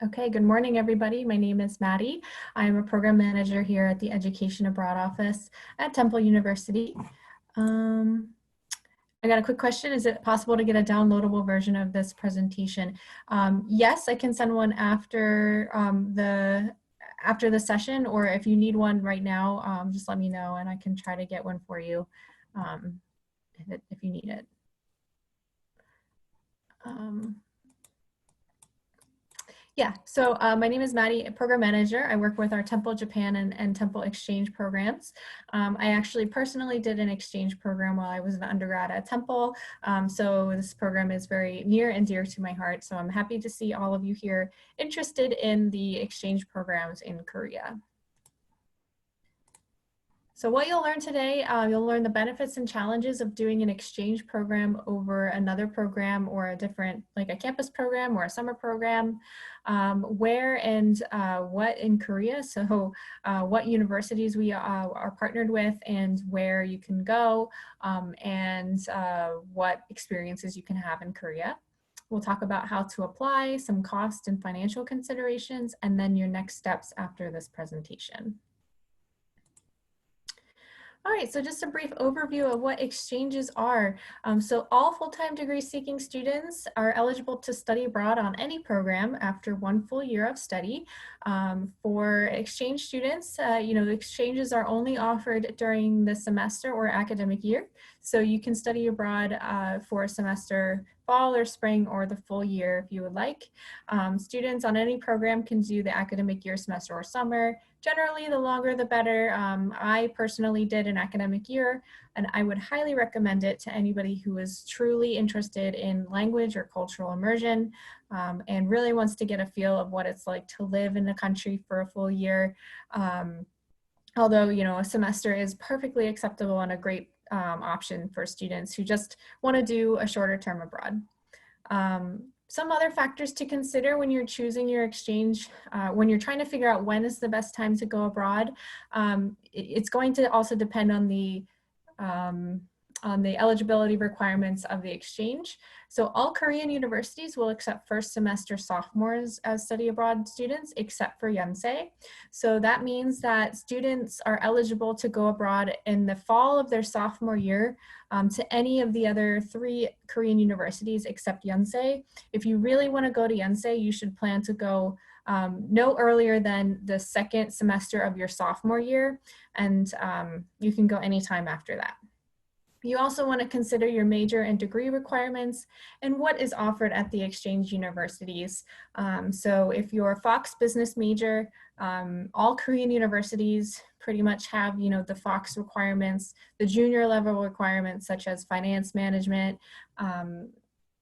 Okay, good morning, everybody. My name is Maddie. I'm a program manager here at the Education Abroad office at Temple University. I got a quick question. Is it possible to get a downloadable version of this presentation? Yes, I can send one after the session, or if you need one right now, just let me know and I can try to get one for you if you need it. Yeah, so my name is Maddie, program manager. I work with our Temple Japan and Temple exchange programs. I actually personally did an exchange program while I was an undergrad at Temple. So this program is very near and dear to my heart. So I'm happy to see all of you here interested in the exchange programs in Korea. So what you'll learn today, you'll learn the benefits and challenges of doing an exchange program over another program or a different, like a campus program or a summer program, where and what in Korea, so what universities we are partnered with and where you can go, and what experiences you can have in Korea. We'll talk about how to apply, some cost and financial considerations, and then your next steps after this presentation. All right, so just a brief overview of what exchanges are. So all full-time degree-seeking students are eligible to study abroad on any program after 1 full year of study. For exchange students, the exchanges are only offered during the semester or academic year. So you can study abroad for a semester, fall or spring, or the full year if you would like. Students on any program can do the academic year, semester, or summer. Generally, the longer the better. I personally did an academic year, and I would highly recommend it to anybody who is truly interested in language or cultural immersion, and really wants to get a feel of what it's like to live in the country for a full year. Although, a semester is perfectly acceptable and a great option for students who just want to do a shorter term abroad. Some other factors to consider when you're choosing your exchange, when you're trying to figure out when is the best time to go abroad, it's going to also depend on the eligibility requirements of the exchange. So all Korean universities will accept first semester sophomores as study abroad students, except for Yonsei. So that means that students are eligible to go abroad in the fall of their sophomore year to any of the other 3 Korean universities except Yonsei. If you really want to go to Yonsei, you should plan to go no earlier than the 2nd semester of your sophomore year, and you can go anytime after that. You also want to consider your major and degree requirements and what is offered at the exchange universities. So if you're a Fox business major, all Korean universities pretty much have, the Fox requirements, the junior level requirements such as finance management, MSOM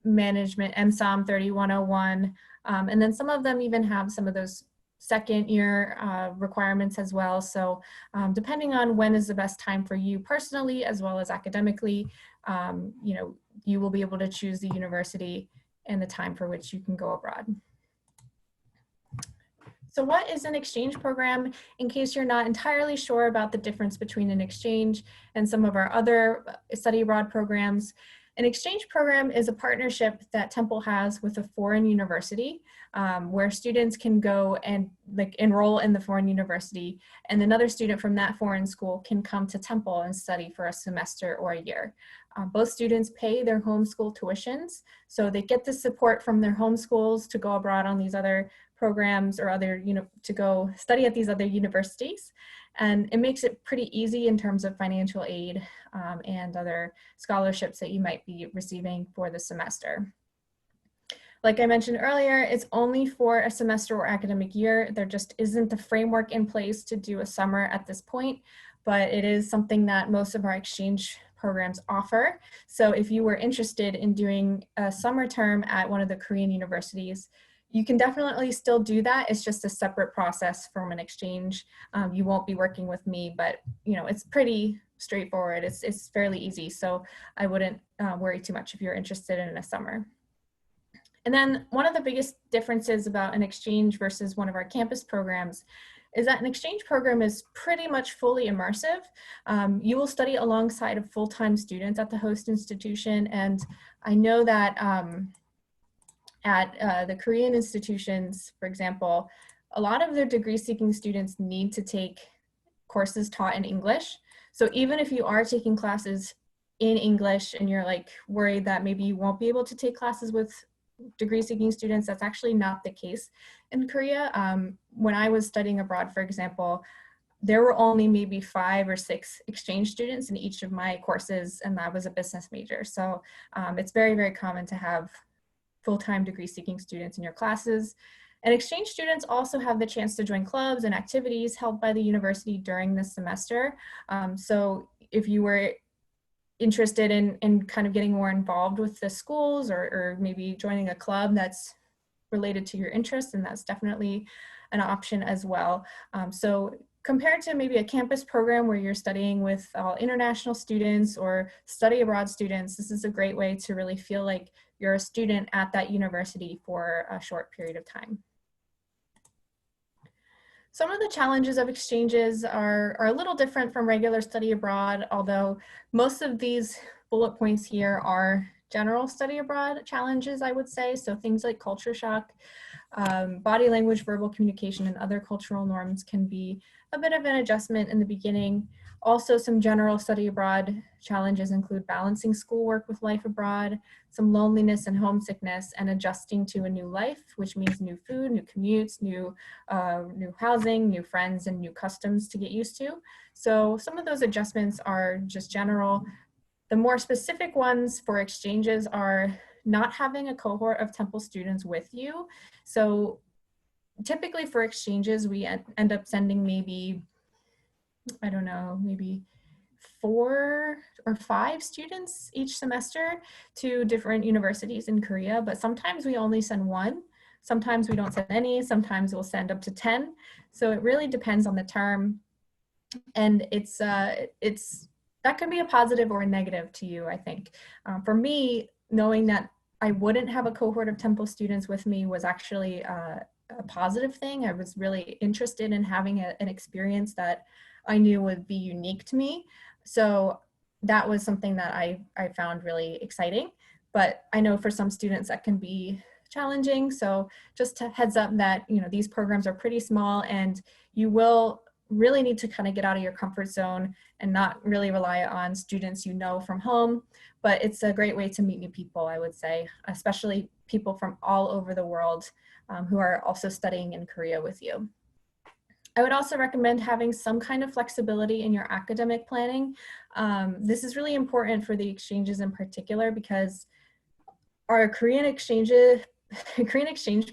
3101, and then some of them even have some of those 2nd year requirements as well. So depending on when is the best time for you personally, as well as academically, you will be able to choose the university and the time for which you can go abroad. So what is an exchange program? In case you're not entirely sure about the difference between an exchange and some of our other study abroad programs, an exchange program is a partnership that Temple has with a foreign university where students can go and enroll in the foreign university, and another student from that foreign school can come to Temple and study for a semester or a year. Both students pay their homeschool tuitions, so they get the support from their home schools to go abroad on these other programs or to go study at these other universities. And it makes it pretty easy in terms of financial aid and other scholarships that you might be receiving for the semester. Like I mentioned earlier, it's only for a semester or academic year. There just isn't the framework in place to do a summer at this point, but it is something that most of our exchange programs offer. So if you were interested in doing a summer term at one of the Korean universities, you can definitely still do that. It's just a separate process from an exchange. You won't be working with me, but it's pretty straightforward. It's fairly easy, so I wouldn't worry too much if you're interested in a summer. And then one of the biggest differences about an exchange versus one of our campus programs is that an exchange program is pretty much fully immersive. You will study alongside of full-time students at the host institution, and I know that At the Korean institutions, for example, a lot of their degree-seeking students need to take courses taught in English. So even if you are taking classes in English and you're like worried that maybe you won't be able to take classes with degree-seeking students, that's actually not the case in Korea. When I was studying abroad, for example, there were only maybe 5 or 6 exchange students in each of my courses, and I was a business major. So it's very, very common to have full-time degree-seeking students in your classes. And exchange students also have the chance to join clubs and activities held by the university during this semester. So if you were interested in kind of getting more involved with the schools, or maybe joining a club that's related to your interests, and that's definitely an option as well. So compared to maybe a campus program where you're studying with international students or study abroad students, this is a great way to really feel like you're a student at that university for a short period of time. Some of the challenges of exchanges are a little different from regular study abroad, although most of these bullet points here are general study abroad challenges, I would say. So things like culture shock, body language, verbal communication, and other cultural norms can be a bit of an adjustment in the beginning. Also, some general study abroad challenges include balancing schoolwork with life abroad, some loneliness and homesickness, and adjusting to a new life, which means new food, new commutes, new housing, new friends, and new customs to get used to. So some of those adjustments are just general. The more specific ones for exchanges are not having a cohort of Temple students with you. So typically for exchanges, we end up sending maybe, I don't know, maybe 4 or 5 students each semester to different universities in Korea, but sometimes we only send 1. Sometimes we don't send any, sometimes we'll send up to 10. So it really depends on the term. And it's that can be a positive or a negative to you, I think. For me, knowing that I wouldn't have a cohort of Temple students with me was actually a positive thing. I was really interested in having an experience that I knew would be unique to me. So that was something that I found really exciting. But I know for some students that can be challenging. So just a heads up that, you know, these programs are pretty small and you will really need to kind of get out of your comfort zone and not really rely on students you know from home. But it's a great way to meet new people, I would say, especially people from all over the world who are also studying in Korea with you. I would also recommend having some kind of flexibility in your academic planning. This is really important for the exchanges in particular because our Korean exchange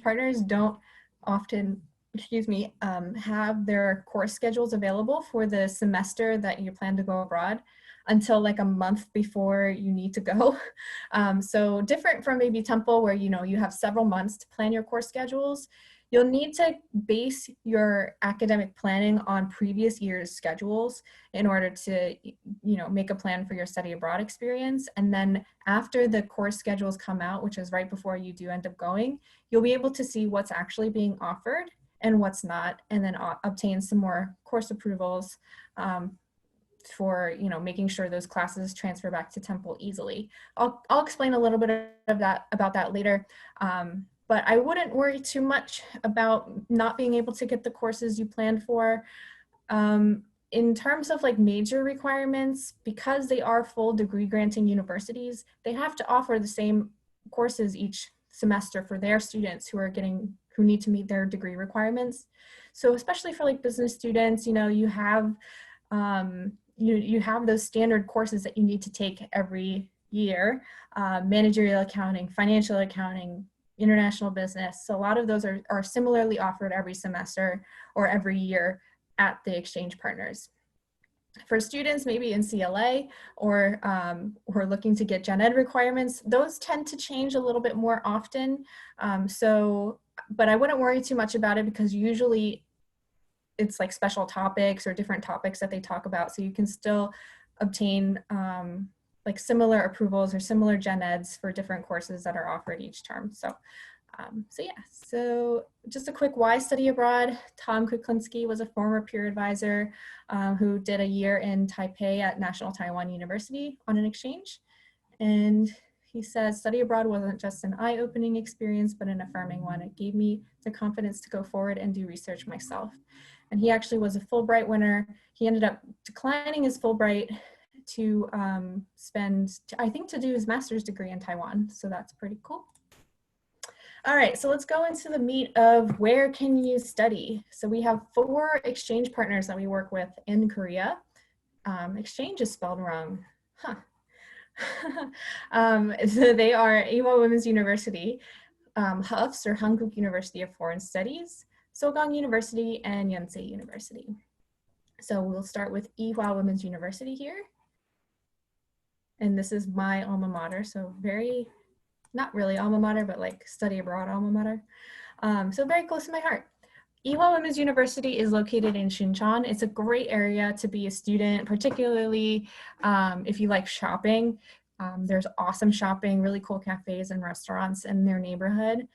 partners don't often, have their course schedules available for the semester that you plan to go abroad until like a month before you need to go. So different from maybe Temple where, you know, you have several months to plan your course schedules. You'll need to base your academic planning on previous year's schedules in order to, you know, make a plan for your study abroad experience. And then after the course schedules come out, which is right before you do end up going, you'll be able to see what's actually being offered and what's not, and then obtain some more course approvals for, you know, making sure those classes transfer back to Temple easily. I'll explain a little bit of about that later. But I wouldn't worry too much about not being able to get the courses you planned for. In terms of like major requirements, because they are full degree granting universities, they have to offer the same courses each semester for their students who need to meet their degree requirements. So especially for like business students, you know, you have you have those standard courses that you need to take every year, managerial accounting, financial accounting, international business. So a lot of those are similarly offered every semester or every year at the exchange partners. For students maybe in CLA or who are looking to get gen ed requirements, those tend to change a little bit more often. But I wouldn't worry too much about it because usually it's like special topics or different topics that they talk about. So you can still obtain like similar approvals or similar gen eds for different courses that are offered each term. So just a quick why study abroad. Tom Kuklinski was a former peer advisor who did a year in Taipei at National Taiwan University on an exchange. And He says, study abroad wasn't just an eye-opening experience, but an affirming one. It gave me the confidence to go forward and do research myself. And he actually was a Fulbright winner. He ended up declining his Fulbright to I think to do his master's degree in Taiwan. So that's pretty cool. All right, so let's go into the meat of where can you study. So we have 4 exchange partners that we work with in Korea. Exchange is spelled wrong, huh? So they are Ewha Women's University, HUFS or Hankuk University of Foreign Studies, Sogang University, and Yonsei University. So we'll start with Ewha Women's University here. And this is my alma mater, so very, not really alma mater, but like study abroad alma mater. So very close to my heart. Ewha Women's University is located in Shincheon. It's a great area to be a student, particularly if you like shopping. There's awesome shopping, really cool cafes and restaurants in their neighborhood.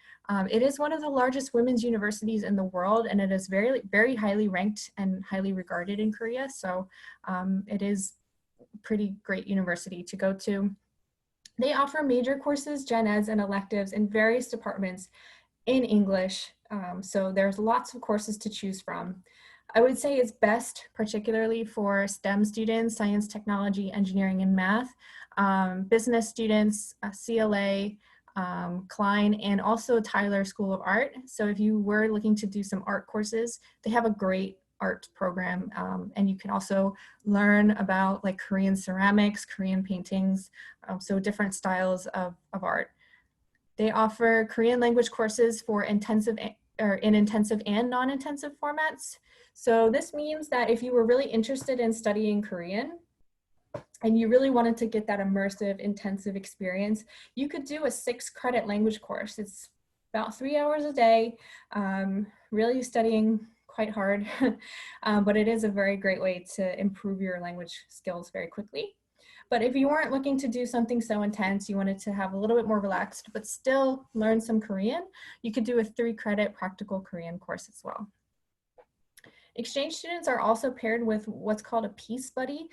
It is one of the largest women's universities in the world, and it is very, very highly ranked and highly regarded in Korea. So it is a pretty great university to go to. They offer major courses, gen eds, and electives in various departments in English. So there's lots of courses to choose from. I would say it's best particularly for STEM students, science, technology, engineering, and math, business students, CLA, Klein, and also Tyler School of Art. So if you were looking to do some art courses, they have a great art program, and you can also learn about like Korean ceramics, Korean paintings, so different styles of art. They offer Korean language courses for intensive and non-intensive formats. So this means that if you were really interested in studying Korean and you really wanted to get that immersive, intensive experience, you could do a 6-credit language course. It's about 3 hours a day, really studying quite hard, but it is a very great way to improve your language skills very quickly. But if you weren't looking to do something so intense, you wanted to have a little bit more relaxed, but still learn some Korean, you could do a 3-credit practical Korean course as well. Exchange students are also paired with what's called a Peace Buddy.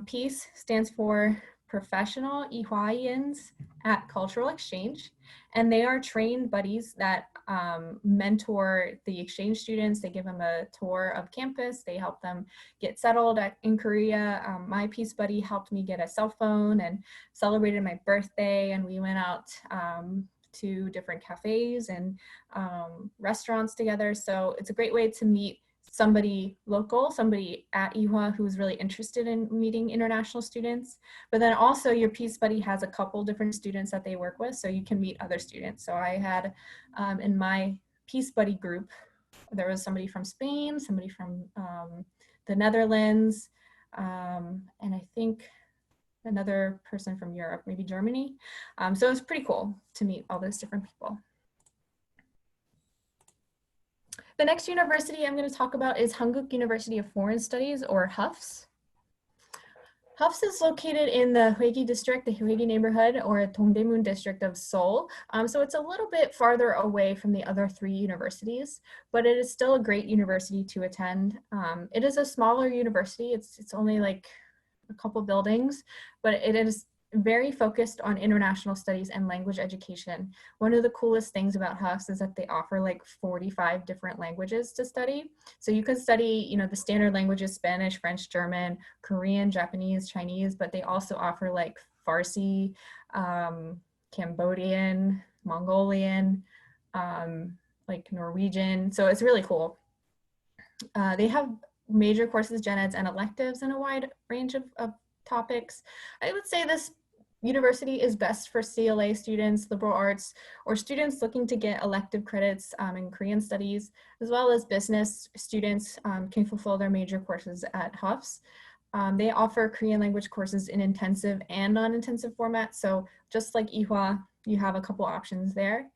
Peace stands for Professional Ihwaians at Cultural Exchange, and they are trained buddies that mentor the exchange students. They give them a tour of campus. They help them get settled in Korea. My Peace Buddy helped me get a cell phone and celebrated my birthday, and we went out to different cafes and restaurants together. So it's a great way to meet somebody local, somebody at Ewha who's really interested in meeting international students. But then also your Peace Buddy has a couple different students that they work with, so you can meet other students. So I had in my Peace Buddy group, there was somebody from Spain, somebody from the Netherlands, and I think another person from Europe, maybe Germany. So it was pretty cool to meet all those different people. The next university I'm going to talk about is Hankuk University of Foreign Studies, or HUFS. HUFS is located in the Hwegi district, the Hwegi neighborhood, or Dongdaemun district of Seoul. So it's a little bit farther away from the other 3 universities, but it is still a great university to attend. It is a smaller university. It's only like a couple buildings, but it is very focused on international studies and language education. One of the coolest things about HUFS is that they offer like 45 different languages to study. So you can study, you know, the standard languages, Spanish, French, German, Korean, Japanese, Chinese, but they also offer like Farsi, Cambodian, Mongolian, like Norwegian. So it's really cool. They have major courses, gen eds, and electives in a wide range of topics. I would say this university is best for CLA students, liberal arts, or students looking to get elective credits in Korean studies, as well as business students can fulfill their major courses at HUFS. They offer Korean language courses in intensive and non-intensive formats. So just like Ewha, you have a couple options there.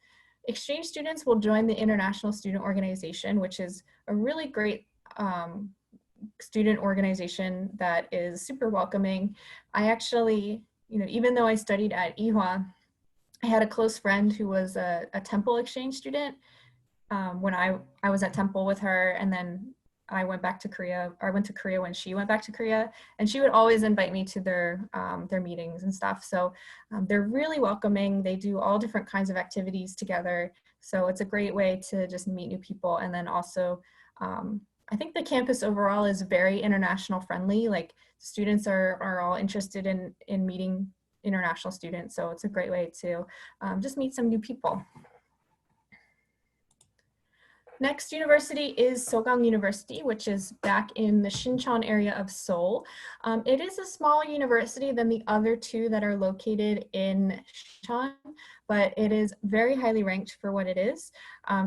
Exchange students will join the International Student Organization, which is a really great student organization that is super welcoming. I actually, you know, even though I studied at Ewha, I had a close friend who was a Temple exchange student when I was at Temple with her, and then I went back to Korea, or I went to Korea when she went back to Korea, and she would always invite me to their meetings and stuff. So they're really welcoming. They do all different kinds of activities together. So it's a great way to just meet new people. And then also, I think the campus overall is very international friendly. Like students are all interested in meeting international students. So it's a great way to just meet some new people. Next university is Sogang University, which is back in the Shincheon area of Seoul. It is a smaller university than the other two that are located in Shincheon, but it is very highly ranked for what it is.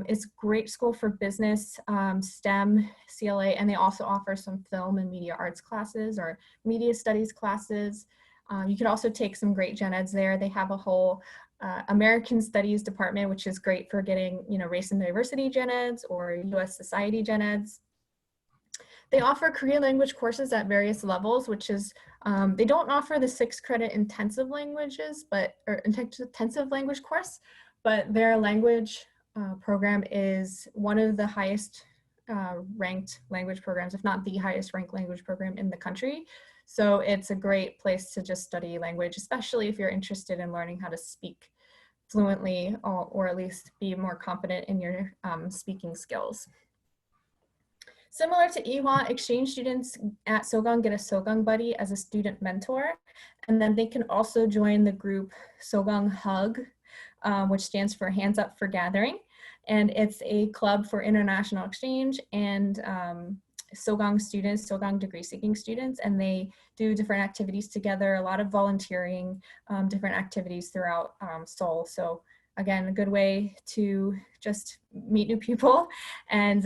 It's a great school for business, STEM, CLA, and they also offer some film and media arts classes or media studies classes. You could also take some great gen eds there. They have a whole American Studies department, which is great for getting, race and diversity gen eds or US society gen eds. They offer Korean language courses at various levels, which is, they don't offer the 6-credit intensive languages, or intensive language course, but their language program is one of the highest ranked language programs, if not the highest ranked language program in the country. So it's a great place to just study language, especially if you're interested in learning how to speak fluently or at least be more competent in your speaking skills. Similar to Ewha, exchange students at Sogang get a Sogang buddy as a student mentor, and then they can also join the group Sogang Hug, which stands for Hands Up for Gathering, and it's a club for international exchange and Sogang students, Sogang degree seeking students, and they do different activities together, a lot of volunteering, different activities throughout Seoul. So again, a good way to just meet new people and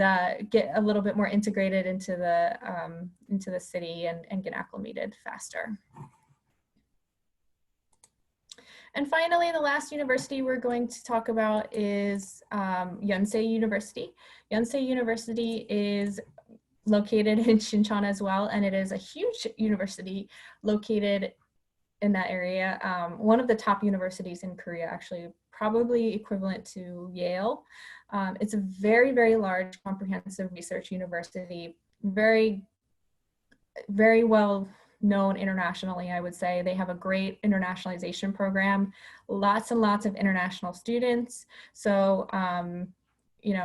get a little bit more integrated into the city and get acclimated faster. And finally, the last university we're going to talk about is Yonsei University. Yonsei University is located in Shincheon as well, and it is a huge university located in that area. One of the top universities in Korea, actually, probably equivalent to Yale. It's a very, very large comprehensive research university, very, very well known internationally, I would say. They have a great internationalization program, lots and lots of international students. So,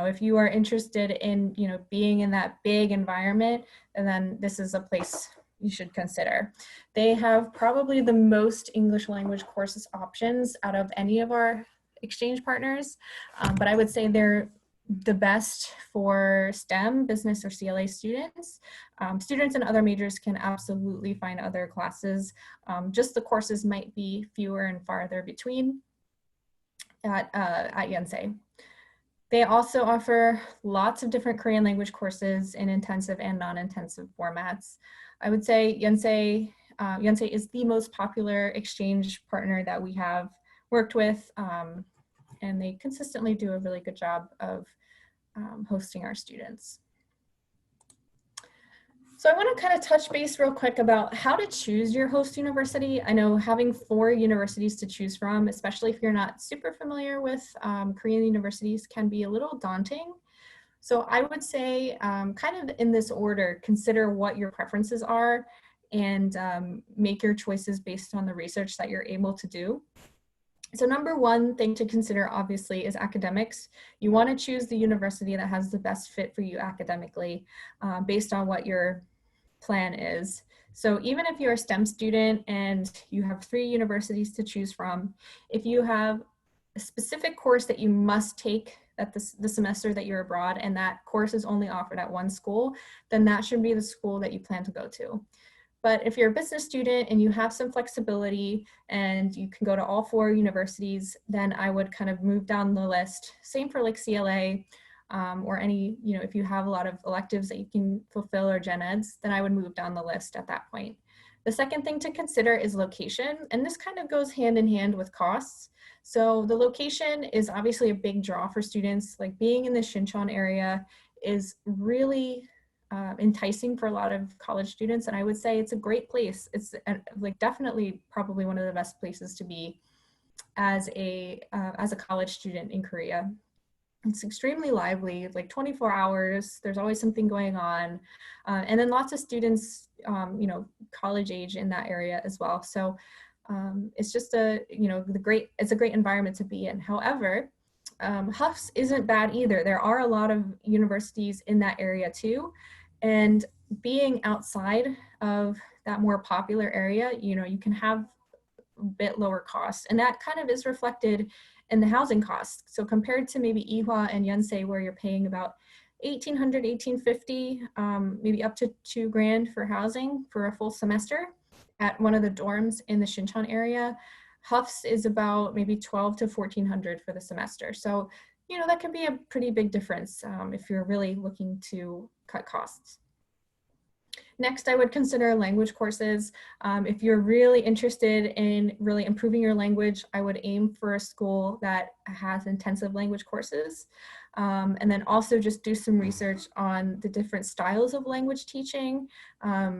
if you are interested in, being in that big environment, and then this is a place you should consider. They have probably the most English language courses options out of any of our exchange partners, but I would say they're the best for STEM, business or CLA students. Students in other majors can absolutely find other classes. Just the courses might be fewer and farther between at Yonsei. They also offer lots of different Korean language courses in intensive and non-intensive formats. I would say Yonsei is the most popular exchange partner that we have worked with, and they consistently do a really good job of hosting our students. So I want to kind of touch base real quick about how to choose your host university. I know having 4 universities to choose from, especially if you're not super familiar with Korean universities, can be a little daunting. So I would say kind of in this order, consider what your preferences are and make your choices based on the research that you're able to do. So number one thing to consider, obviously, is academics. You want to choose the university that has the best fit for you academically based on what your plan is. So even if you're a STEM student and you have 3 universities to choose from, if you have a specific course that you must take at the semester that you're abroad and that course is only offered at one school, then that should be the school that you plan to go to. But if you're a business student and you have some flexibility and you can go to all 4 universities, then I would kind of move down the list. Same for like CLA or any, if you have a lot of electives that you can fulfill or gen eds, then I would move down the list at that point. The second thing to consider is location, and this kind of goes hand in hand with costs. So the location is obviously a big draw for students. Like being in the Shincheon area is really enticing for a lot of college students, and I would say it's a great place. It's like definitely probably one of the best places to be as a college student in Korea. It's extremely lively, like 24 hours. There's always something going on. And then lots of students, you know, college age in that area as well. So it's just it's a great environment to be in. However, Hufs isn't bad either. There are a lot of universities in that area too. And being outside of that more popular area, you know, you can have a bit lower costs. And that kind of is reflected in the housing costs. So compared to maybe Ihwa and Yonsei, where you're paying about 1,800, 1,850, maybe up to $2,000 for housing for a full semester at one of the dorms in the Shincheon area, Hufs is about maybe 12 to 1,400 for the semester. So, you know, that can be a pretty big difference if you're really looking to cut costs. Next, I would consider language courses. If you're really interested in really improving your language, I would aim for a school that has intensive language courses. And then also just do some research on the different styles of language teaching.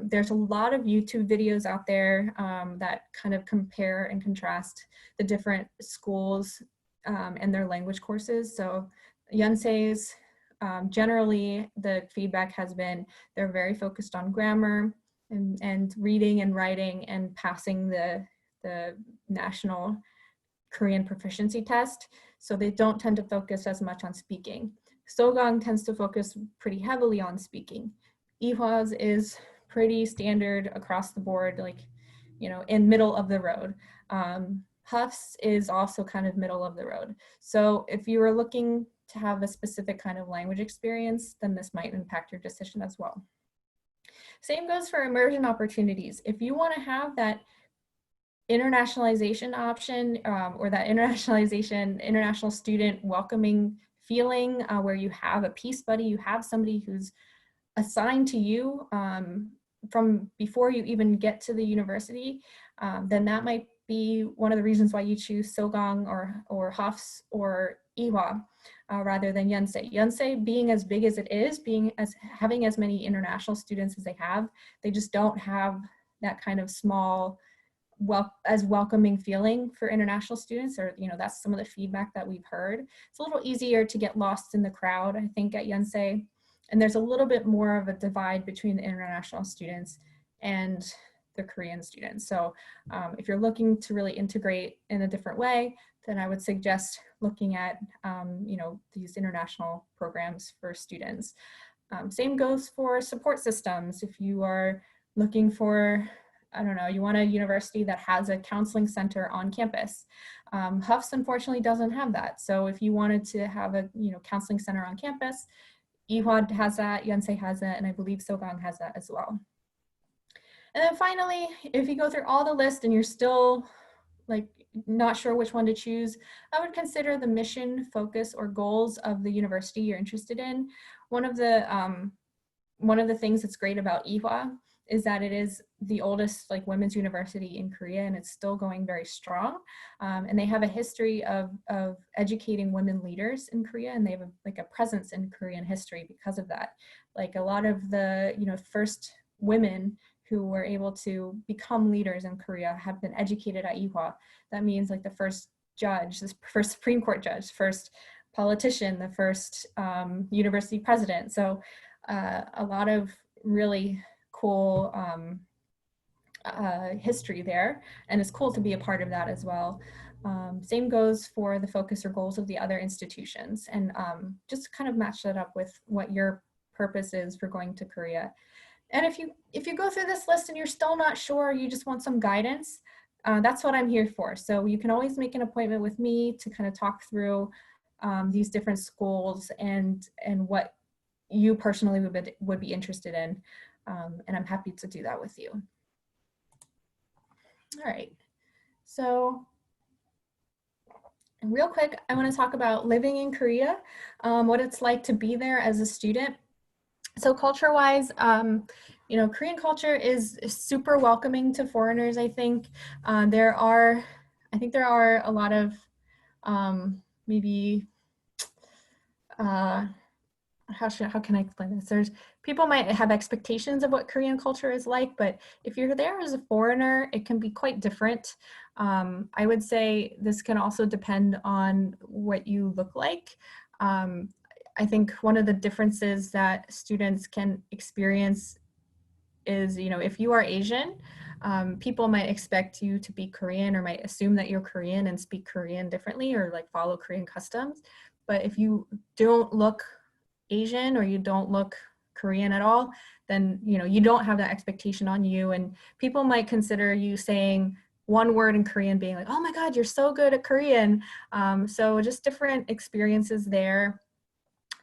There's a lot of YouTube videos out there that kind of compare and contrast the different schools and their language courses. So Yonsei's, generally, the feedback has been they're very focused on grammar and reading and writing and passing the national Korean proficiency test. So they don't tend to focus as much on speaking. Sogang tends to focus pretty heavily on speaking. Ihwa's is pretty standard across the board, like, you know, in middle of the road. Hufs is also kind of middle of the road. So if you were looking to have a specific kind of language experience, then this might impact your decision as well. Same goes for immersion opportunities. If you want to have that internationalization option or that international student welcoming feeling where you have a peace buddy, you have somebody who's assigned to you from before you even get to the university, then that might be one of the reasons why you choose Sogang or Hufs or Ihwa rather than Yonsei. Yonsei, being as big as it is, having as many international students as they have, they just don't have that kind of small, as welcoming feeling for international students, or, you know, that's some of the feedback that we've heard. It's a little easier to get lost in the crowd, I think, at Yonsei. And there's a little bit more of a divide between the international students and the Korean students. So if you're looking to really integrate in a different way, then I would suggest looking at, you know, these international programs for students. Same goes for support systems. If you are looking for, I don't know, you want a university that has a counseling center on campus. Hufs unfortunately doesn't have that. So if you wanted to have a, you know, counseling center on campus, Ihwa has that, Yonsei has that, and I believe Sogang has that as well. And then finally, if you go through all the list and you're still like not sure which one to choose, I would consider the mission, focus, or goals of the university you're interested in. One of the things that's great about Ihwa is that it is the oldest like women's university in Korea, and it's still going very strong. And they have a history of educating women leaders in Korea, and they have a presence in Korean history because of that. Like a lot of the, you know, first women who were able to become leaders in Korea have been educated at Ihwa. That means like the first judge, the first Supreme Court judge, first politician, the first university president. So a lot of really cool history there, and it's cool to be a part of that as well. Same goes for the focus or goals of the other institutions, and just kind of match that up with what your purpose is for going to Korea. And if you go through this list and you're still not sure, you just want some guidance, that's what I'm here for. So you can always make an appointment with me to kind of talk through these different schools and what you personally would be interested in. And I'm happy to do that with you. All right, so real quick, I want to talk about living in Korea, what it's like to be there as a student. So culture-wise, you know, Korean culture is super welcoming to foreigners, I think. There are a lot of maybe, how can I explain this? There's people might have expectations of what Korean culture is like, but if you're there as a foreigner, it can be quite different. I would say this can also depend on what you look like. I think one of the differences that students can experience is, if you are Asian, people might expect you to be Korean or might assume that you're Korean and speak Korean differently or like follow Korean customs. But if you don't look Asian or you don't look Korean at all, then you don't have that expectation on you, and people might consider you saying one word in Korean being like, oh my God, you're so good at Korean. So just different experiences there.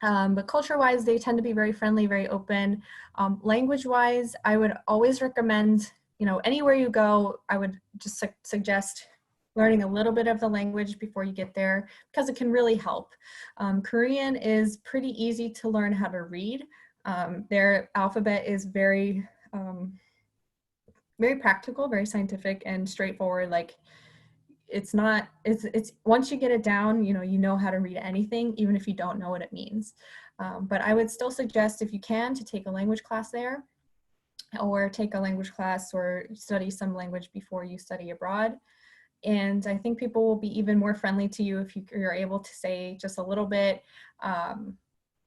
But culture-wise, they tend to be very friendly, very open. Language-wise, I would always recommend, anywhere you go, I would just suggest learning a little bit of the language before you get there because it can really help. Korean is pretty easy to learn how to read. Their alphabet is very, very practical, very scientific and straightforward. Like it's once you get it down, you know how to read anything, even if you don't know what it means. But I would still suggest, if you can, to take a language class there, or take a language class or study some language before you study abroad. And I think people will be even more friendly to you if you're able to say just a little bit,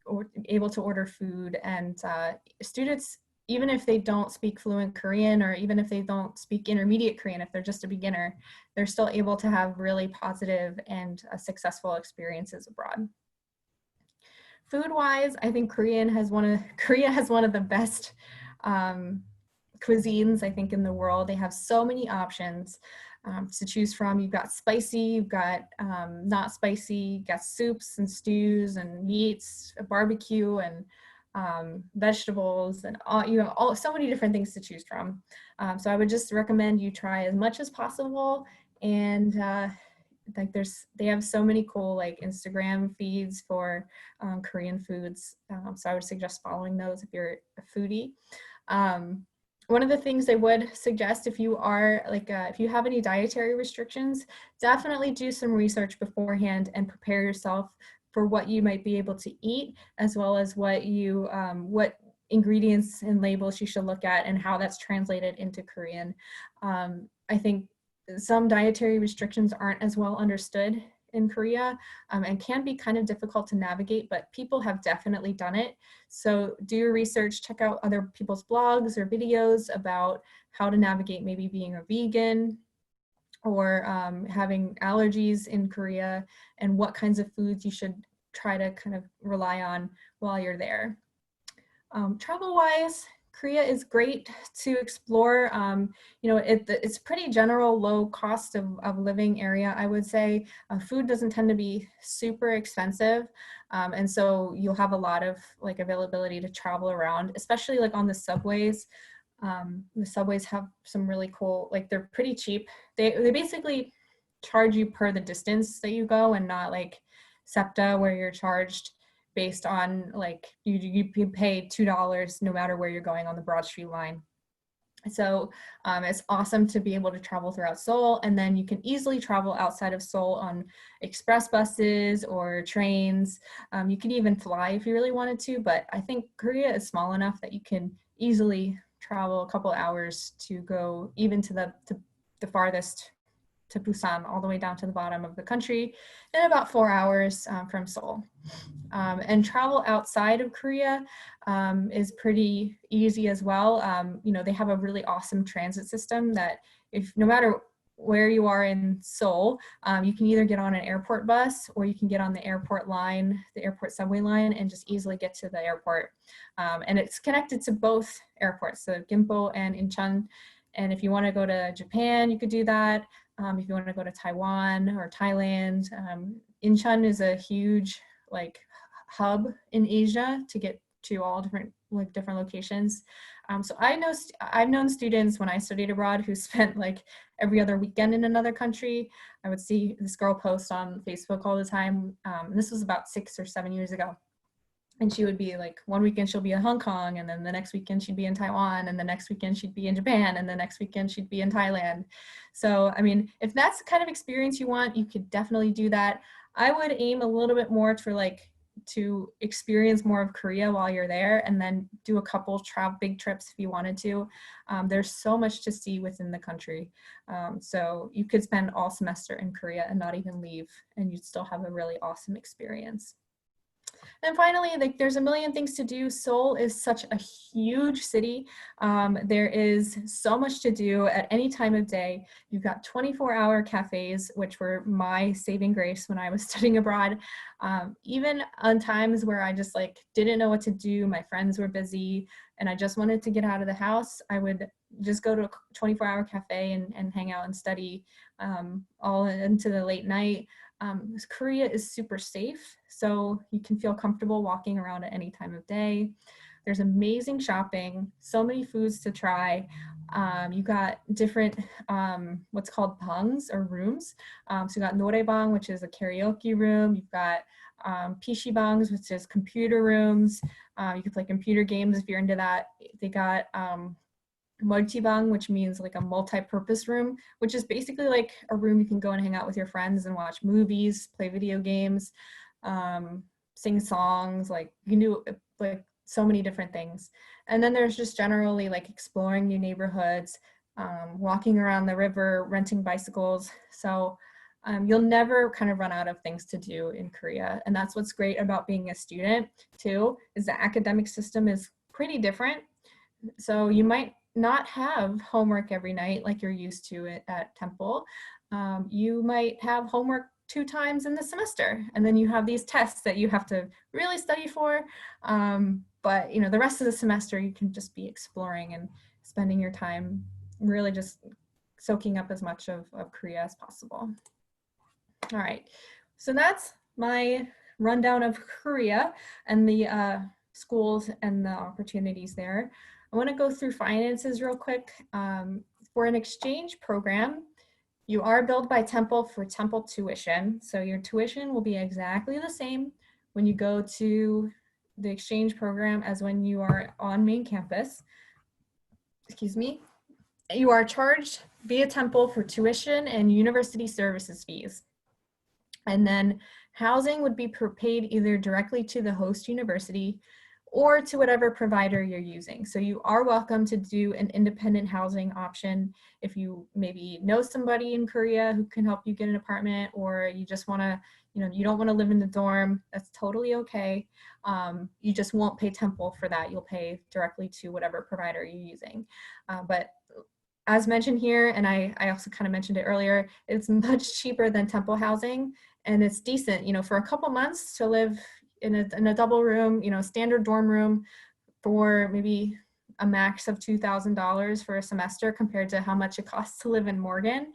or able to order food. And students, even if they don't speak fluent Korean, or even if they don't speak intermediate Korean, if they're just a beginner, they're still able to have really positive and successful experiences abroad. Food-wise, I think Korea has one of the best cuisines, I think, in the world. They have so many options to choose from. You've got spicy, you've got not spicy, you've got soups and stews and meats, barbecue and vegetables, and so many different things to choose from. So I would just recommend you try as much as possible. And like they have so many cool like Instagram feeds for Korean foods. So I would suggest following those if you're a foodie. One of the things I would suggest, if you are if you have any dietary restrictions, definitely do some research beforehand and prepare yourself for what you might be able to eat, as well as what ingredients and labels you should look at and how that's translated into Korean. I think some dietary restrictions aren't as well understood in Korea, and can be kind of difficult to navigate, but people have definitely done it. So do your research, check out other people's blogs or videos about how to navigate maybe being a vegan or having allergies in Korea, and what kinds of foods you should try to kind of rely on while you're there. Travel-wise, Korea is great to explore. It's pretty general, low cost of living area, I would say. Food doesn't tend to be super expensive. And so you'll have a lot of like availability to travel around, especially like on the subways. The subways have some really cool, like they're pretty cheap. They basically charge you per the distance that you go, and not like SEPTA where you're charged based on like you pay $2 no matter where you're going on the Broad Street line. So it's awesome to be able to travel throughout Seoul, and then you can easily travel outside of Seoul on express buses or trains. You can even fly if you really wanted to, but I think Korea is small enough that you can easily travel a couple hours to go even to the farthest, to Busan, all the way down to the bottom of the country in about 4 hours from Seoul. And travel outside of Korea is pretty easy as well. They have a really awesome transit system that no matter where you are in Seoul, you can either get on an airport bus or you can get on the airport line, the airport subway line, and just easily get to the airport. And it's connected to both airports, so Gimpo and Incheon. And if you want to go to Japan, you could do that. If you want to go to Taiwan or Thailand, Incheon is a huge hub in Asia to get to all different locations. So I've known students when I studied abroad who spent every other weekend in another country. I would see this girl post on Facebook all the time. And this was about 6 or 7 years ago. And she would be one weekend she'll be in Hong Kong, and then the next weekend she'd be in Taiwan, and the next weekend she'd be in Japan, and the next weekend she'd be in Thailand. So, I mean, if that's the kind of experience you want, you could definitely do that. I would aim a little bit more to experience more of Korea while you're there, and then do a couple big trips if you wanted to. There's so much to see within the country. So you could spend all semester in Korea and not even leave, and you'd still have a really awesome experience. And finally, like there's a million things to do. Seoul is such a huge city. There is so much to do at any time of day. You've got 24-hour cafes, which were my saving grace when I was studying abroad. Even on times where I just like didn't know what to do, my friends were busy, and I just wanted to get out of the house, I would just go to a 24-hour cafe and hang out and study all into the late night. Korea is super safe, so you can feel comfortable walking around at any time of day. There's amazing shopping, so many foods to try. You got different what's called bangs or rooms. So you got noraebang, which is a karaoke room. You've got PCbangs, which is computer rooms. You can play computer games if you're into that. They got multibang, which means like a multi-purpose room, which is basically like a room you can go and hang out with your friends and watch movies, play video games, sing songs, like you can do like so many different things. And then there's just generally like exploring new neighborhoods, walking around the river, renting bicycles. So you'll never kind of run out of things to do in Korea. And that's what's great about being a student too, is the academic system is pretty different. So you might not have homework every night like you're used to it at Temple. You might have homework 2 times in the semester, and then you have these tests that you have to really study for. But you know, the rest of the semester you can just be exploring and spending your time really just soaking up as much of Korea as possible. All right, so that's my rundown of Korea and the schools and the opportunities there. I want to go through finances real quick. For an exchange program, you are billed by Temple for Temple tuition. So your tuition will be exactly the same when you go to the exchange program as when you are on main campus. Excuse me. You are charged via Temple for tuition and university services fees. And then housing would be paid either directly to the host university or to whatever provider you're using. So you are welcome to do an independent housing option if you maybe know somebody in Korea who can help you get an apartment, or you just wanna, you know, you don't wanna live in the dorm, that's totally okay. You just won't pay Temple for that. You'll pay directly to whatever provider you're using. But as mentioned here, and I also kind of mentioned it earlier, it's much cheaper than Temple housing, and it's decent, you know, for a couple months to live in a double room, you know, standard dorm room for maybe a max of $2,000 for a semester compared to how much it costs to live in Morgan.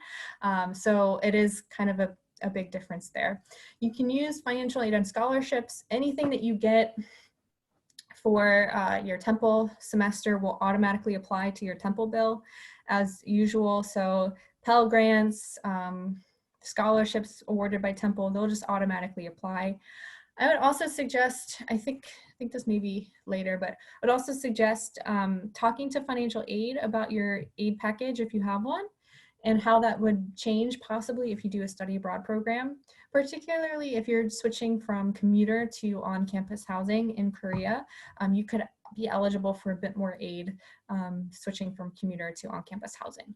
So it is kind of a big difference there. You can use financial aid and scholarships. Anything that you get for your Temple semester will automatically apply to your Temple bill as usual. So Pell Grants, scholarships awarded by Temple, they'll just automatically apply. I would also suggest, I think this may be later, but I would also suggest talking to financial aid about your aid package if you have one, and how that would change possibly if you do a study abroad program, particularly if you're switching from commuter to on-campus housing in Korea. You could be eligible for a bit more aid switching from commuter to on-campus housing.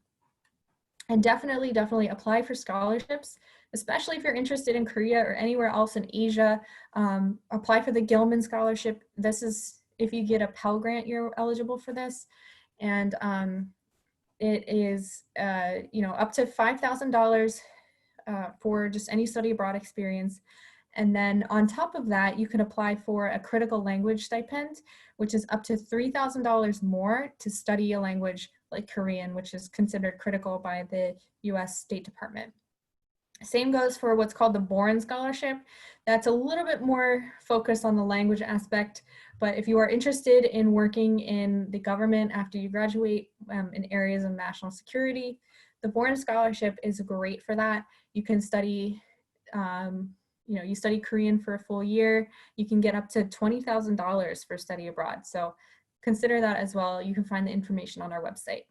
And definitely apply for scholarships, especially if you're interested in Korea or anywhere else in Asia. Apply for the Gilman Scholarship. This is, if you get a Pell Grant, you're eligible for this. And it is, you know, up to $5,000 for just any study abroad experience. And then on top of that, you can apply for a critical language stipend, which is up to $3,000 more to study a language like Korean, which is considered critical by the US State Department. Same goes for what's called the Boren Scholarship. That's a little bit more focused on the language aspect, but if you are interested in working in the government after you graduate in areas of national security, the Boren Scholarship is great for that. You can study, you know, you study Korean for a full year, you can get up to $20,000 for study abroad. So consider that as well. You can find the information on our website.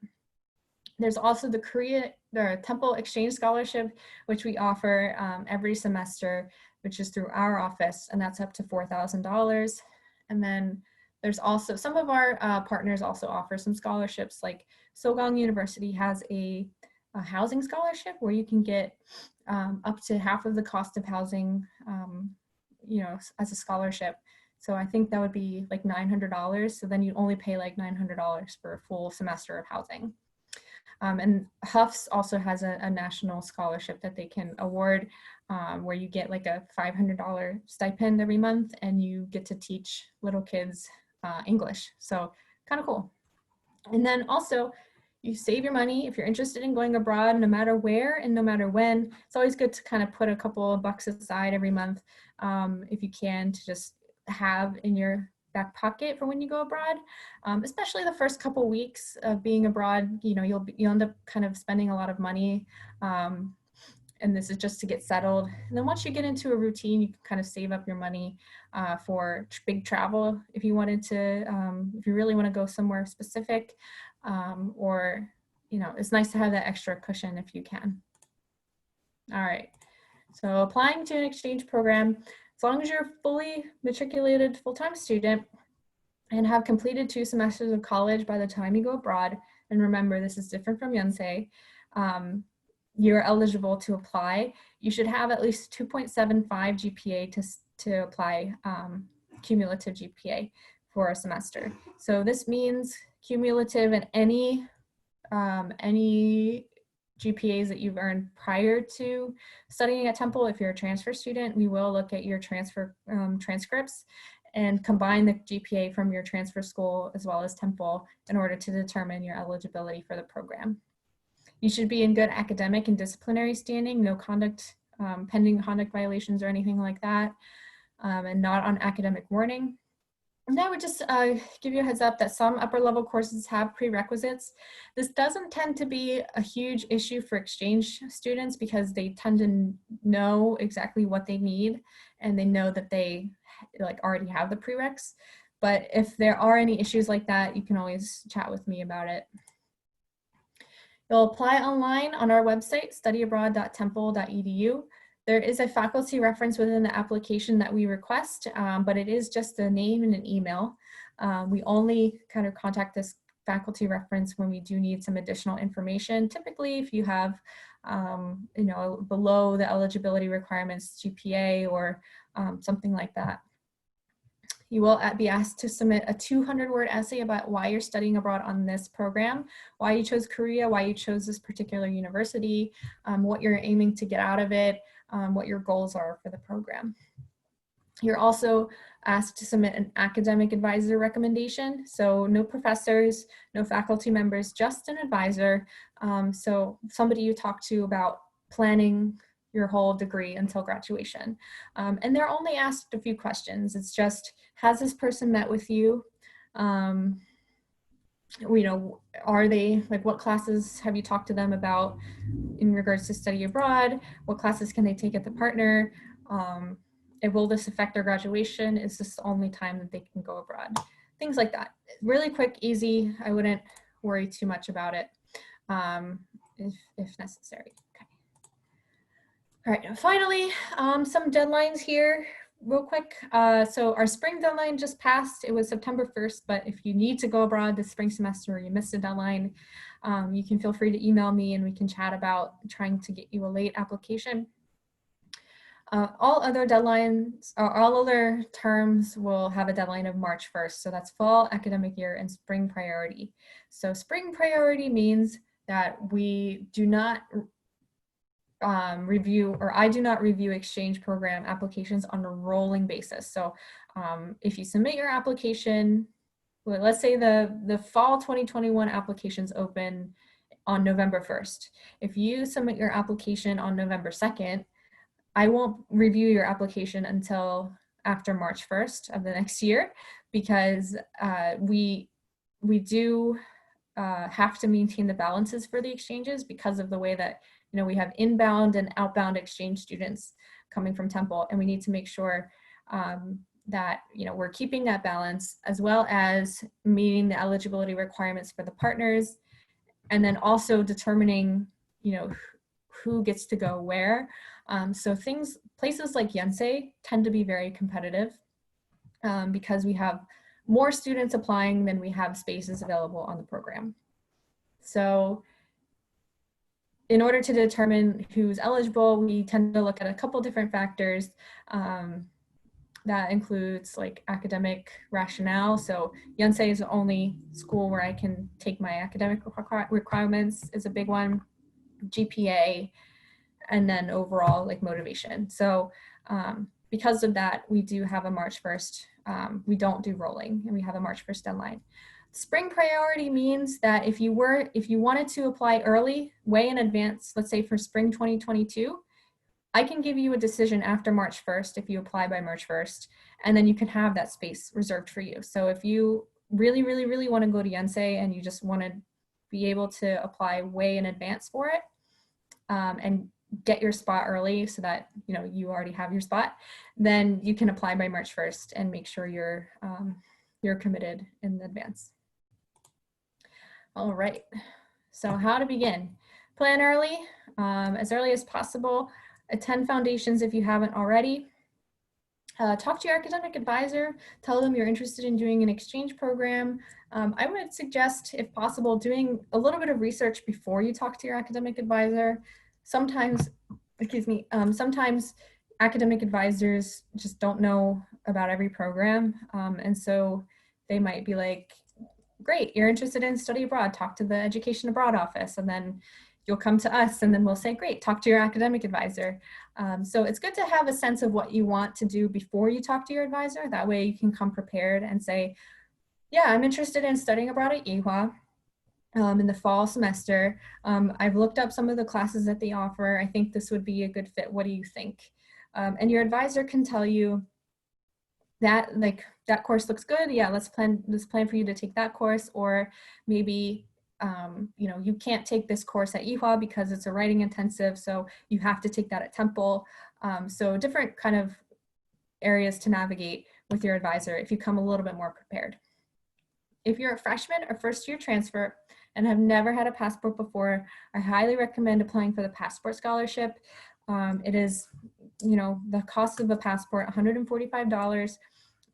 There's also the Temple Exchange Scholarship, which we offer every semester, which is through our office, and that's up to $4,000. And then there's also, some of our partners also offer some scholarships, like Sogang University has a housing scholarship where you can get up to half of the cost of housing as a scholarship. So I think that would be like $900. So then you only pay like $900 for a full semester of housing. And Hufs also has a national scholarship that they can award, where you get like a $500 stipend every month and you get to teach little kids English. So kind of cool. And then also, you save your money if you're interested in going abroad, no matter where and no matter when. It's always good to kind of put a couple of bucks aside every month, if you can, to just have in your back pocket for when you go abroad, especially the first couple weeks of being abroad. You'll end up kind of spending a lot of money, and this is just to get settled. And then once you get into a routine, you can kind of save up your money for big travel if you wanted to, if you really want to go somewhere specific, or it's nice to have that extra cushion if you can. All right, so applying to an exchange program, as long as you're fully matriculated full-time student and have completed 2 semesters of college by the time you go abroad, and remember this is different from Yonsei, you're eligible to apply. You should have at least 2.75 GPA to apply, cumulative GPA for a semester. So this means cumulative in any GPAs that you've earned prior to studying at Temple. If you're a transfer student, we will look at your transfer transcripts and combine the GPA from your transfer school as well as Temple in order to determine your eligibility for the program. You should be in good academic and disciplinary standing, no conduct, pending conduct violations or anything like that, and not on academic warning. And I would just give you a heads up that some upper level courses have prerequisites. This doesn't tend to be a huge issue for exchange students because they tend to know exactly what they need and they know that they already have the prereqs. But if there are any issues like that, you can always chat with me about it. You'll apply online on our website, studyabroad.temple.edu. There is a faculty reference within the application that we request, but it is just a name and an email. We only kind of contact this faculty reference when we do need some additional information. Typically, if you have, below the eligibility requirements GPA or something like that. You will be asked to submit a 200-word essay about why you're studying abroad on this program, why you chose Korea, why you chose this particular university, what you're aiming to get out of it, what your goals are for the program. You're also asked to submit an academic advisor recommendation. So no professors, no faculty members, just an advisor. So somebody you talk to about planning your whole degree until graduation. And they're only asked a few questions. It's just, has this person met with you? Are they, what classes have you talked to them about in regards to study abroad? What classes can they take at the partner? Will this affect their graduation? Is this the only time that they can go abroad? Things like that. Really quick, easy. I wouldn't worry too much about it if necessary. Okay. All right, finally, some deadlines here real quick. So our spring deadline just passed. It was September 1st, but if you need to go abroad this spring semester or you missed a deadline, you can feel free to email me and we can chat about trying to get you a late application. All other deadlines, or all other terms will have a deadline of March 1st. So that's fall, academic year, and spring priority. So spring priority means that we do not review, or I do not review exchange program applications on a rolling basis. So if you submit your application, well, let's say the fall 2021 applications open on November 1st. If you submit your application on November 2nd, I won't review your application until after March 1st of the next year, because we do have to maintain the balances for the exchanges because of the way that we have inbound and outbound exchange students coming from Temple, and we need to make sure that we're keeping that balance as well as meeting the eligibility requirements for the partners, and then also determining who gets to go where. So places like Yonsei tend to be very competitive because we have more students applying than we have spaces available on the program. So in order to determine who's eligible, we tend to look at a couple different factors. That includes like academic rationale. So Yonsei is the only school where I can take my academic requirements is a big one, GPA, and then overall like motivation. So because of that, we do have a March 1st. We don't do rolling, and we have a March 1st deadline. Spring priority means that if you wanted to apply early, way in advance, let's say for spring 2022, I can give you a decision after March 1st if you apply by March 1st, and then you can have that space reserved for you. So if you really, really, really want to go to Yonsei and you just want to be able to apply way in advance for it, and get your spot early so that you already have your spot, then you can apply by March 1st and make sure you're committed in advance. All right, so how to begin. Plan early, as early as possible. Attend foundations if you haven't already. Talk to your academic advisor, tell them you're interested in doing an exchange program. I would suggest, if possible, doing a little bit of research before you talk to your academic advisor. Sometimes, sometimes academic advisors just don't know about every program. And so they might be like, great, you're interested in study abroad, talk to the education abroad office, and then you'll come to us and then we'll say, great, talk to your academic advisor. So it's good to have a sense of what you want to do before you talk to your advisor. That way you can come prepared and say, yeah, I'm interested in studying abroad at Ewha in the fall semester. I've looked up some of the classes that they offer. I think this would be a good fit. What do you think? And your advisor can tell you that like that course looks good. Yeah, let's plan for you to take that course. Or maybe you can't take this course at Ewha because it's a writing intensive, so you have to take that at Temple. So different kind of areas to navigate with your advisor if you come a little bit more prepared. If you're a freshman or first year transfer and have never had a passport before, I highly recommend applying for the passport scholarship. It is, the cost of a passport, $145,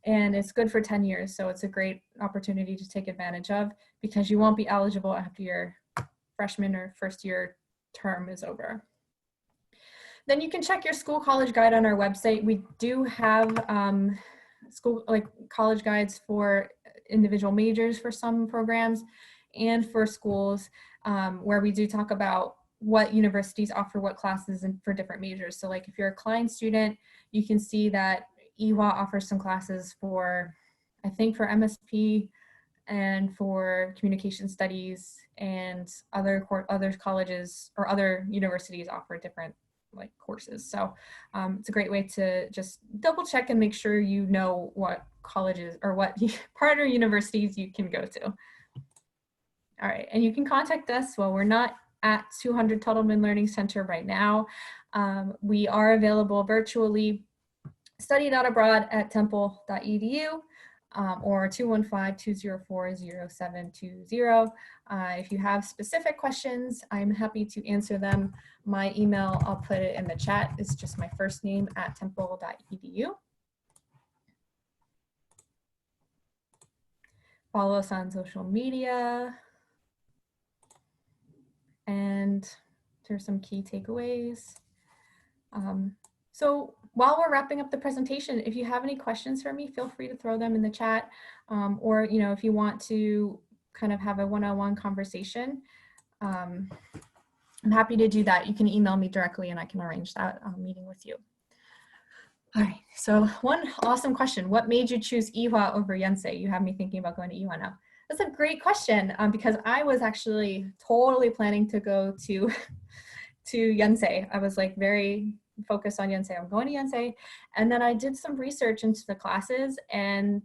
and it's good for 10 years. So it's a great opportunity to take advantage of because you won't be eligible after your freshman or first year term is over. Then you can check your school college guide on our website. We do have college guides for individual majors for some programs and for schools, where we do talk about what universities offer what classes and for different majors. So like if you're a Klein student, you can see that Ewha offers some classes for, I think for MSP and for communication studies, and other colleges or other universities offer different like courses. So it's a great way to just double check and make sure you know what colleges or what partner universities you can go to. All right, and you can contact us. Well, we're not at 200 Tuttleman Learning Center right now. We are available virtually. Study.abroad at temple.edu or 215-204-0720. If you have specific questions, I'm happy to answer them. My email, I'll put it in the chat, is just my first name at temple.edu. Follow us on social media. And here's some key takeaways. So while we're wrapping up the presentation, if you have any questions for me, feel free to throw them in the chat. Or if you want to kind of have a one-on-one conversation, I'm happy to do that. You can email me directly and I can arrange that meeting with you. All right, so one awesome question. What made you choose Ewha over Yonsei? You have me thinking about going to Ewha now. That's a great question because I was actually totally planning to go to Yonsei. I was like very focused on Yonsei. I'm going to Yonsei. And then I did some research into the classes, and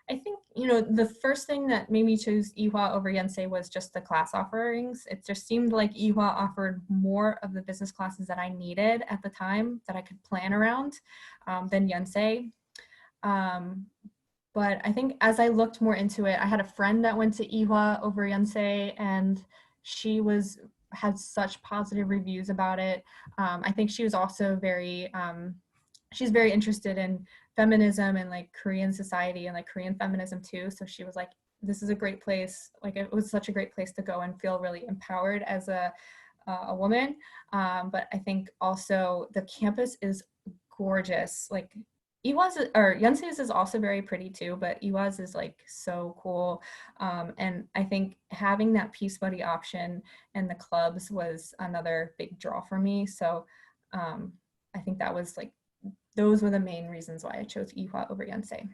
I think, the first thing that made me choose Ewha over Yonsei was just the class offerings. It just seemed like Ewha offered more of the business classes that I needed at the time that I could plan around than Yonsei. But I think as I looked more into it, I had a friend that went to Ewha over Yonsei, and she had such positive reviews about it. I think she was also she's very interested in feminism and like Korean society and like Korean feminism too. So she was like, this is a great place. Like it was such a great place to go and feel really empowered as a woman. But I think also the campus is gorgeous. Like or Yonsei's is also very pretty too, but Iwa's is like so cool. And I think having that Peace Buddy option and the clubs was another big draw for me. So I think that was like, those were the main reasons why I chose Iwa over Yonsei.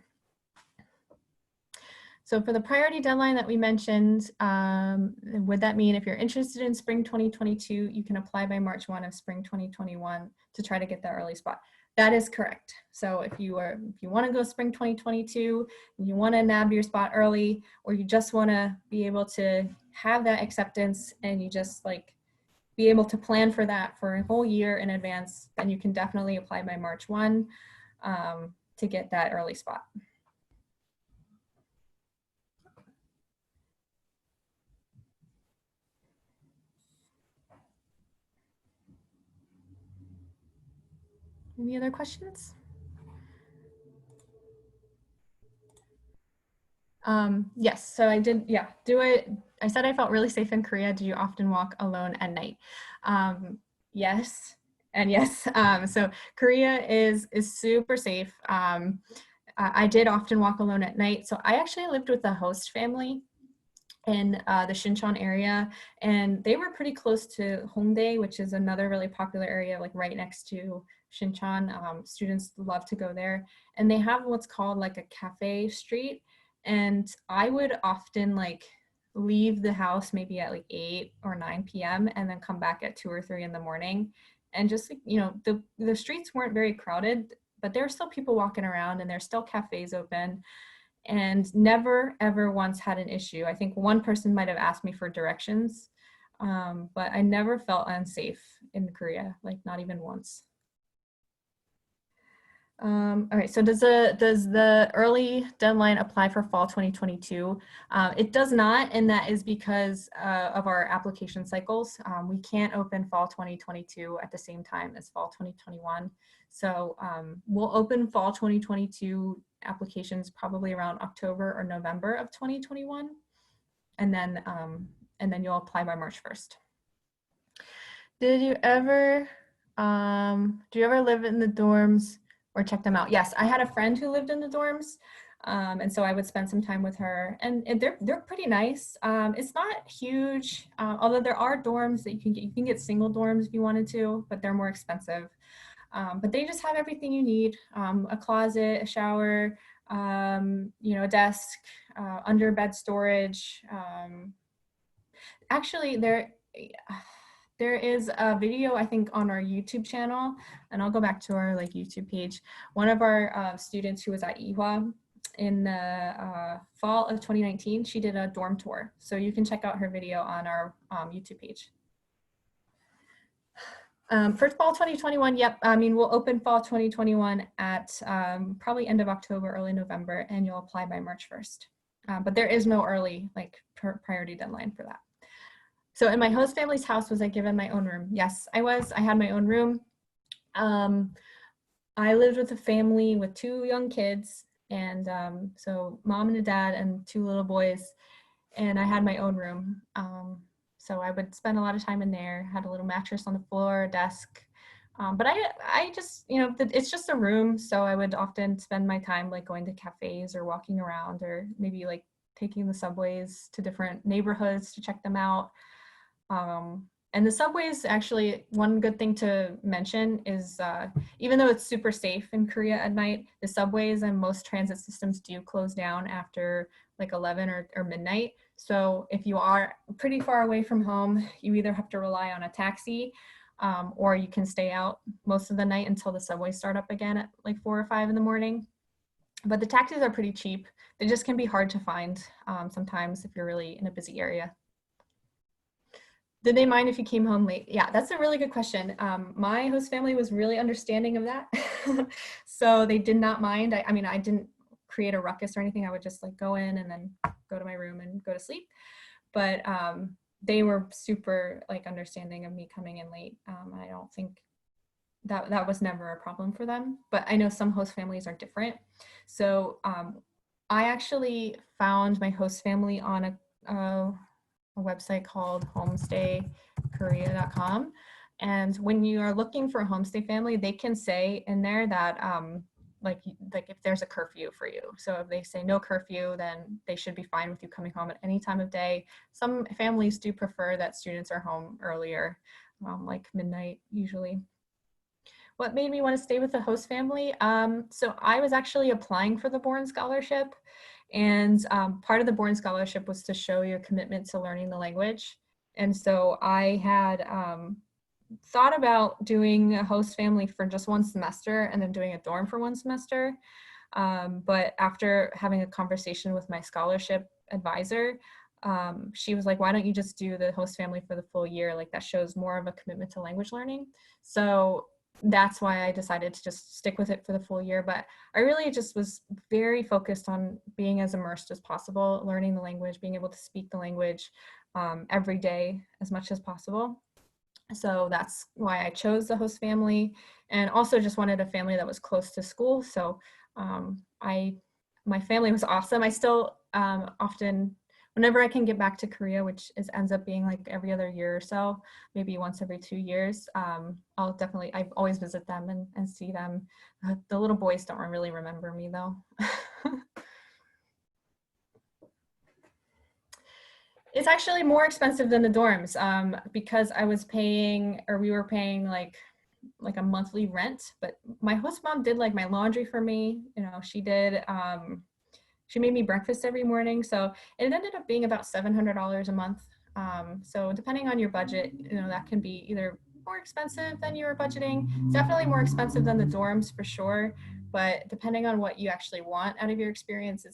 So for the priority deadline that we mentioned, would that mean if you're interested in spring 2022, you can apply by March 1 of spring 2021 to try to get that early spot? That is correct. So if you want to go spring 2022, and you want to nab your spot early, or you just want to be able to have that acceptance and you just like be able to plan for that for a whole year in advance, then you can definitely apply by March 1 to get that early spot. Any other questions? Yes, so I did, yeah, do it. I said I felt really safe in Korea. Do you often walk alone at night? Yes, and yes. So Korea is super safe. I did often walk alone at night. So I actually lived with a host family in the Shincheon area, and they were pretty close to Hongdae, which is another really popular area, like right next to Shincheon. Students love to go there, and they have what's called like a cafe street. And I would often like leave the house maybe at like 8 or 9 p.m. and then come back at 2 or 3 in the morning. And just, you know, the streets weren't very crowded, but there were still people walking around and there's still cafes open, and never ever once had an issue. I think one person might have asked me for directions, but I never felt unsafe in Korea, like not even once. All right, so does the early deadline apply for fall 2022? It does not, and that is because of our application cycles. We can't open fall 2022 at the same time as fall 2021. So we'll open fall 2022 applications probably around October or November of 2021, and then you'll apply by March 1st. Did you ever do you ever live in the dorms or check them out? Yes, I had a friend who lived in the dorms, and so I would spend some time with her, and they're pretty nice. It's not huge, although there are dorms that you can get single dorms if you wanted to, but they're more expensive. But they just have everything you need: a closet, a shower, you know, a desk, under bed storage. Actually, there is a video, I think, on our YouTube channel, and I'll go back to our like YouTube page. One of our students who was at Ewha in the fall of 2019, she did a dorm tour. So you can check out her video on our YouTube page. For fall 2021, yep. I mean, we'll open fall 2021 at probably end of October, early November, and you'll apply by March 1st. But there is no early like priority deadline for that. So in my host family's house, was I given my own room? Yes, I was. I had my own room. I lived with a family with 2 young kids, and so mom and a dad and 2 little boys, and I had my own room. So I would spend a lot of time in there, had a little mattress on the floor, desk. But I just, you know, it's just a room, so I would often spend my time like going to cafes or walking around, or maybe like taking the subways to different neighborhoods to check them out. And the subways, actually, one good thing to mention is even though it's super safe in Korea at night, the subways and most transit systems do close down after like 11 or midnight. So if you are pretty far away from home, you either have to rely on a taxi, or you can stay out most of the night until the subways start up again at like 4 or 5 in the morning. But the taxis are pretty cheap. They just can be hard to find sometimes if you're really in a busy area. Did they mind if you came home late? Yeah, that's a really good question. My host family was really understanding of that. So they did not mind. I mean, I didn't create a ruckus or anything. I would just like go in and then go to my room and go to sleep. But they were super like understanding of me coming in late. I don't think that was never a problem for them. But I know some host families are different. So I actually found my host family on a website called homestaykorea.com. And when you are looking for a homestay family, they can say in there that if there's a curfew for you. So if they say no curfew, then they should be fine with you coming home at any time of day. Some families do prefer that students are home earlier, like midnight usually. What made me want to stay with the host family? So I was actually applying for the Bourne Scholarship, and part of the Bourne Scholarship was to show your commitment to learning the language. And so I had thought about doing a host family for just one semester and then doing a dorm for one semester. But after having a conversation with my scholarship advisor, she was like, why don't you just do the host family for the full year? Like that shows more of a commitment to language learning. So that's why I decided to just stick with it for the full year. But I really just was very focused on being as immersed as possible, learning the language, being able to speak the language every day as much as possible. So that's why I chose the host family, and also just wanted a family that was close to school. So my family was awesome. I still often, whenever I can get back to Korea, which ends up being like every other year or so, maybe once every 2 years, I always visit them and see them. The little boys don't really remember me though. It's actually more expensive than the dorms because we were paying like a monthly rent, but my host mom did like my laundry for me. You know, she made me breakfast every morning. So it ended up being about $700 a month. So depending on your budget, you know, that can be either more expensive than you were budgeting. It's definitely more expensive than the dorms for sure. But depending on what you actually want out of your experience,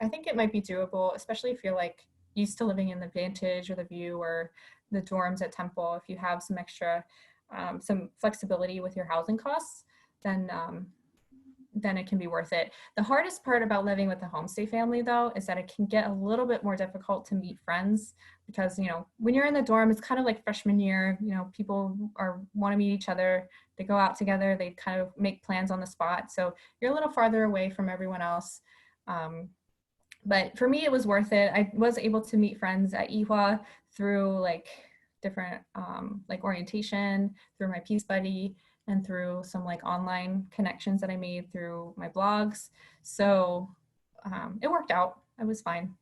I think it might be doable, especially if you're like used to living in the Vantage or the View or the dorms at Temple. If you have some extra some flexibility with your housing costs, then it can be worth it. The hardest part about living with a homestay family though is that it can get a little bit more difficult to meet friends because, you know, when you're in the dorm, it's kind of like freshman year, you know, people want to meet each other, they go out together, they kind of make plans on the spot. So you're a little farther away from everyone else. But for me, it was worth it. I was able to meet friends at IHWA through like different like orientation, through my Peace Buddy, and through some like online connections that I made through my blogs. So it worked out. I was fine.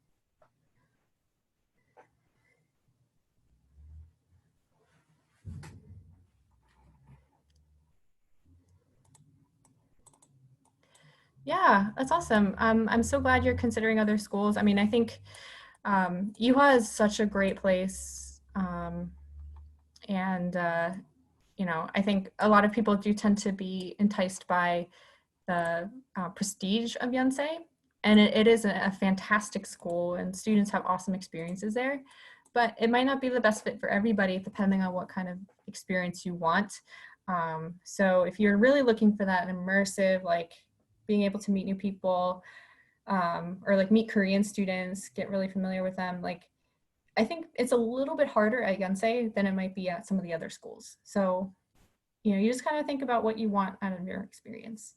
Yeah, that's awesome. I'm so glad you're considering other schools. I mean, I think IHWA is such a great place. And you know, I think a lot of people do tend to be enticed by the prestige of Yonsei. And it is a fantastic school and students have awesome experiences there, but it might not be the best fit for everybody depending on what kind of experience you want. So if you're really looking for that immersive, like being able to meet new people or like meet Korean students, get really familiar with them, like I think it's a little bit harder at Yonsei than it might be at some of the other schools. So, you know, you just kind of think about what you want out of your experience.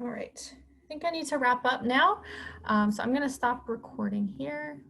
All right, I think I need to wrap up now. So I'm gonna stop recording here.